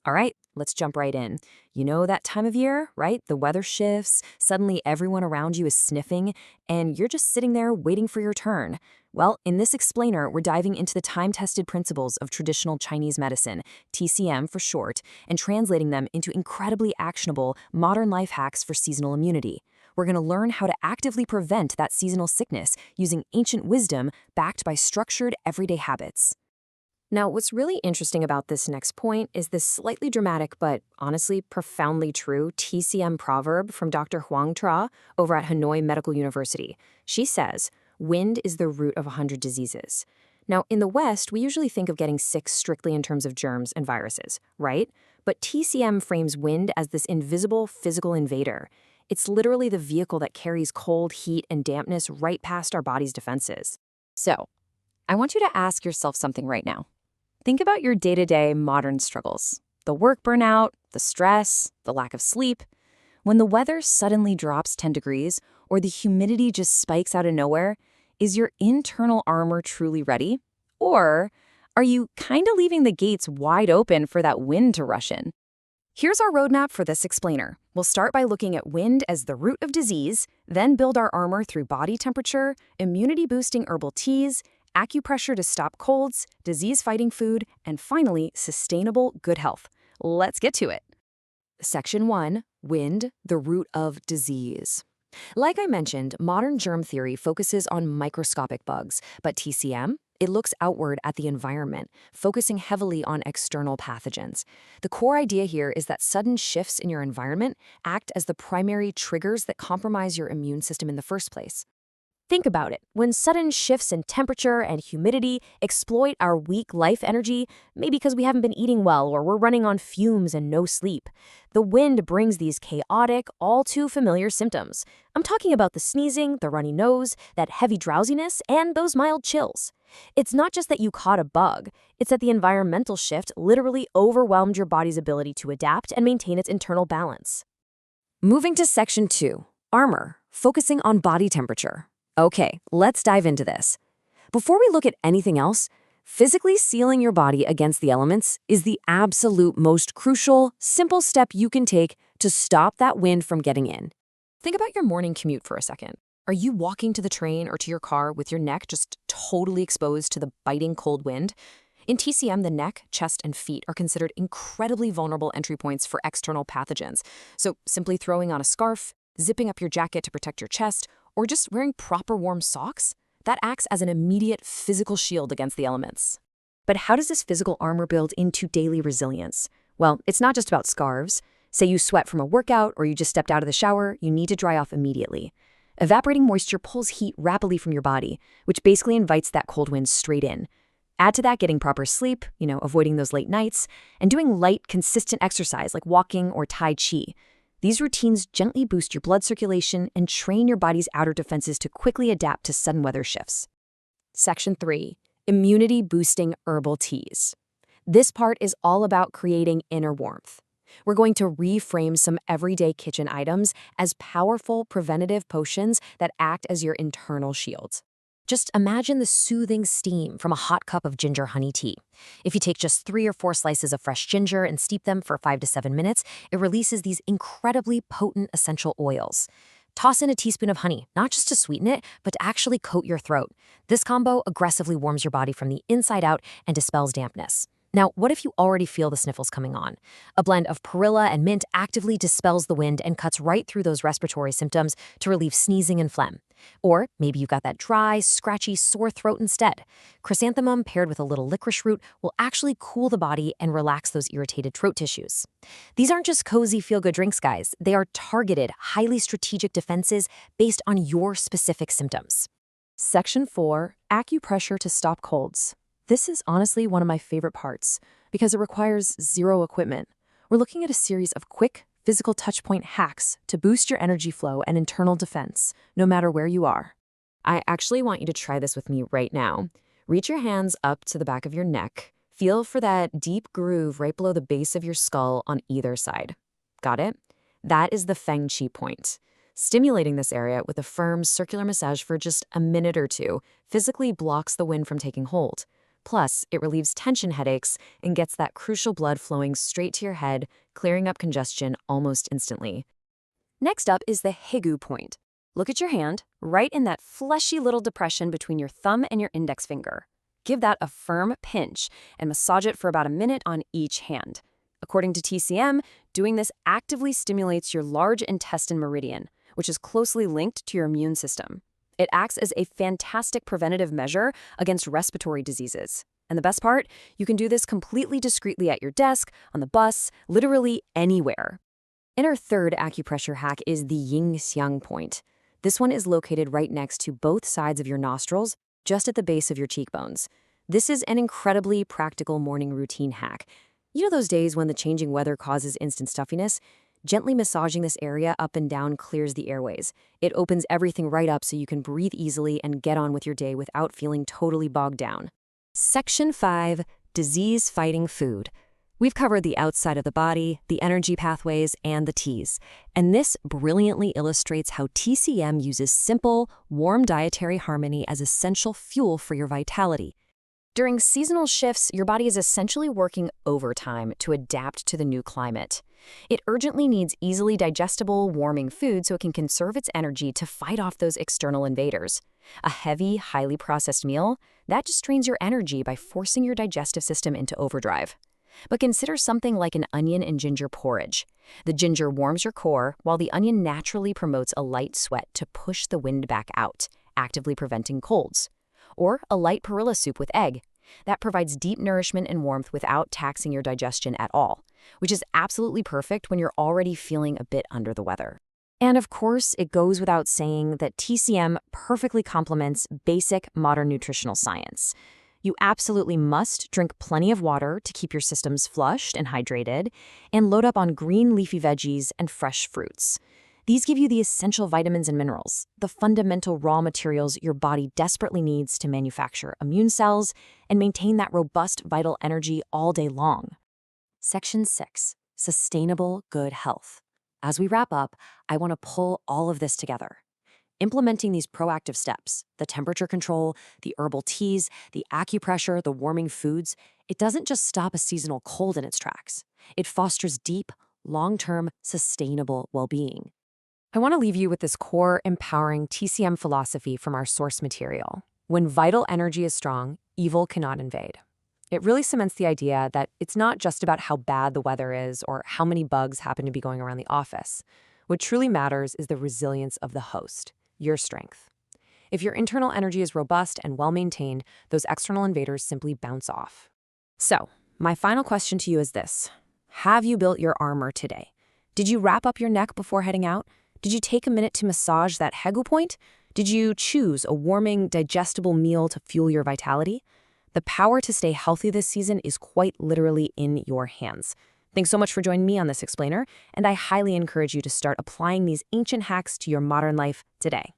All right, let's jump right in. You know that time of year, right? The weather shifts, suddenly everyone around you is sniffing, and you're just sitting there waiting for your turn. Well, in this explainer, we're diving into the time-tested principles of traditional Chinese medicine, TCM for short, and translating them into incredibly actionable modern life hacks for seasonal immunity. We're going to learn how to actively prevent that seasonal sickness using ancient wisdom backed by structured everyday habits. Now, what's really interesting about this next point is this slightly dramatic but honestly profoundly true TCM proverb from Dr. Huang Tra over at Hanoi Medical University. She says, "Wind is the root of 100 diseases." Now, in the West, we usually think of getting sick strictly in terms of germs and viruses, right? But TCM frames wind as this invisible physical invader. It's literally the vehicle that carries cold, heat, and dampness right past our body's defenses. So, I want you to ask yourself something right now. Think about your day-to-day modern struggles. The work burnout, the stress, the lack of sleep. When the weather suddenly drops 10 degrees or the humidity just spikes out of nowhere, is your internal armor truly ready? Or are you kind of leaving the gates wide open for that wind to rush in? Here's our roadmap for this explainer. We'll start by looking at wind as the root of disease, then build our armor through body temperature, immunity-boosting herbal teas, acupressure to stop colds, disease-fighting food, and finally, sustainable good health. Let's get to it. Section 1. Wind, the root of disease. Like I mentioned, modern germ theory focuses on microscopic bugs, but TCM, it looks outward at the environment, focusing heavily on external pathogens. The core idea here is that sudden shifts in your environment act as the primary triggers that compromise your immune system in the first place. Think about it. When sudden shifts in temperature and humidity exploit our weak life energy, maybe because we haven't been eating well or we're running on fumes and no sleep, the wind brings these chaotic, all too familiar symptoms. I'm talking about the sneezing, the runny nose, that heavy drowsiness, and those mild chills. It's not just that you caught a bug, it's that the environmental shift literally overwhelmed your body's ability to adapt and maintain its internal balance. Moving to Section 2, Armor, focusing on body temperature. Okay, let's dive into this. Before we look at anything else, physically sealing your body against the elements is the absolute most crucial, simple step you can take to stop that wind from getting in. Think about your morning commute for a second. Are you walking to the train or to your car with your neck just totally exposed to the biting cold wind? In TCM, the neck, chest, and feet are considered incredibly vulnerable entry points for external pathogens. So simply throwing on a scarf, zipping up your jacket to protect your chest, or just wearing proper warm socks, that acts as an immediate physical shield against the elements. But how does this physical armor build into daily resilience? Well, it's not just about scarves. Say you sweat from a workout or you just stepped out of the shower, you need to dry off immediately. Evaporating moisture pulls heat rapidly from your body, which basically invites that cold wind straight in. Add to that getting proper sleep, avoiding those late nights, and doing light, consistent exercise like walking or Tai Chi. These routines gently boost your blood circulation and train your body's outer defenses to quickly adapt to sudden weather shifts. Section 3. Immunity-boosting herbal teas. This part is all about creating inner warmth. We're going to reframe some everyday kitchen items as powerful preventative potions that act as your internal shields. Just imagine the soothing steam from a hot cup of ginger honey tea. If you take just 3 or 4 slices of fresh ginger and steep them for 5 to 7 minutes, it releases these incredibly potent essential oils. Toss in a teaspoon of honey, not just to sweeten it, but to actually coat your throat. This combo aggressively warms your body from the inside out and dispels dampness. Now, what if you already feel the sniffles coming on? A blend of perilla and mint actively dispels the wind and cuts right through those respiratory symptoms to relieve sneezing and phlegm. Or maybe you've got that dry, scratchy, sore throat instead. Chrysanthemum paired with a little licorice root will actually cool the body and relax those irritated throat tissues. These aren't just cozy feel-good drinks, guys. They are targeted, highly strategic defenses based on your specific symptoms. Section 4. Acupressure to stop colds. This is honestly one of my favorite parts because it requires zero equipment. We're looking at a series of quick, physical touchpoint hacks to boost your energy flow and internal defense, no matter where you are. I actually want you to try this with me right now. Reach your hands up to the back of your neck. Feel for that deep groove right below the base of your skull on either side. Got it? That is the Feng Qi point. Stimulating this area with a firm circular massage for just a minute or two physically blocks the wind from taking hold. Plus, it relieves tension headaches and gets that crucial blood flowing straight to your head, clearing up congestion almost instantly. Next up is the Hegu point. Look at your hand, right in that fleshy little depression between your thumb and your index finger. Give that a firm pinch and massage it for about a minute on each hand. According to TCM, doing this actively stimulates your large intestine meridian, which is closely linked to your immune system. It acts as a fantastic preventative measure against respiratory diseases. And the best part, you can do this completely discreetly at your desk, on the bus, literally anywhere. And our third acupressure hack is the yin-xiang point. This one is located right next to both sides of your nostrils, just at the base of your cheekbones. This is an incredibly practical morning routine hack. You know those days when the changing weather causes instant stuffiness? Gently massaging this area up and down clears the airways. It opens everything right up so you can breathe easily and get on with your day without feeling totally bogged down. Section 5, Disease-Fighting Food. We've covered the outside of the body, the energy pathways, and the T's. And this brilliantly illustrates how TCM uses simple, warm dietary harmony as essential fuel for your vitality. During seasonal shifts, your body is essentially working overtime to adapt to the new climate. It urgently needs easily digestible, warming food so it can conserve its energy to fight off those external invaders. A heavy, highly processed meal, that just drains your energy by forcing your digestive system into overdrive. But consider something like an onion and ginger porridge. The ginger warms your core, while the onion naturally promotes a light sweat to push the wind back out, actively preventing colds. Or a light perilla soup with egg. That provides deep nourishment and warmth without taxing your digestion at all, which is absolutely perfect when you're already feeling a bit under the weather. And of course, it goes without saying that TCM perfectly complements basic modern nutritional science. You absolutely must drink plenty of water to keep your systems flushed and hydrated, and load up on green leafy veggies and fresh fruits. These give you the essential vitamins and minerals, the fundamental raw materials your body desperately needs to manufacture immune cells and maintain that robust vital energy all day long. Section 6, Sustainable Good Health. As we wrap up, I want to pull all of this together. Implementing these proactive steps, the temperature control, the herbal teas, the acupressure, the warming foods, it doesn't just stop a seasonal cold in its tracks. It fosters deep, long-term, sustainable well-being. I want to leave you with this core, empowering TCM philosophy from our source material. When vital energy is strong, evil cannot invade. It really cements the idea that it's not just about how bad the weather is or how many bugs happen to be going around the office. What truly matters is the resilience of the host, your strength. If your internal energy is robust and well-maintained, those external invaders simply bounce off. So, my final question to you is this. Have you built your armor today? Did you wrap up your neck before heading out? Did you take a minute to massage that Hegu point? Did you choose a warming, digestible meal to fuel your vitality? The power to stay healthy this season is quite literally in your hands. Thanks so much for joining me on this explainer, and I highly encourage you to start applying these ancient hacks to your modern life today.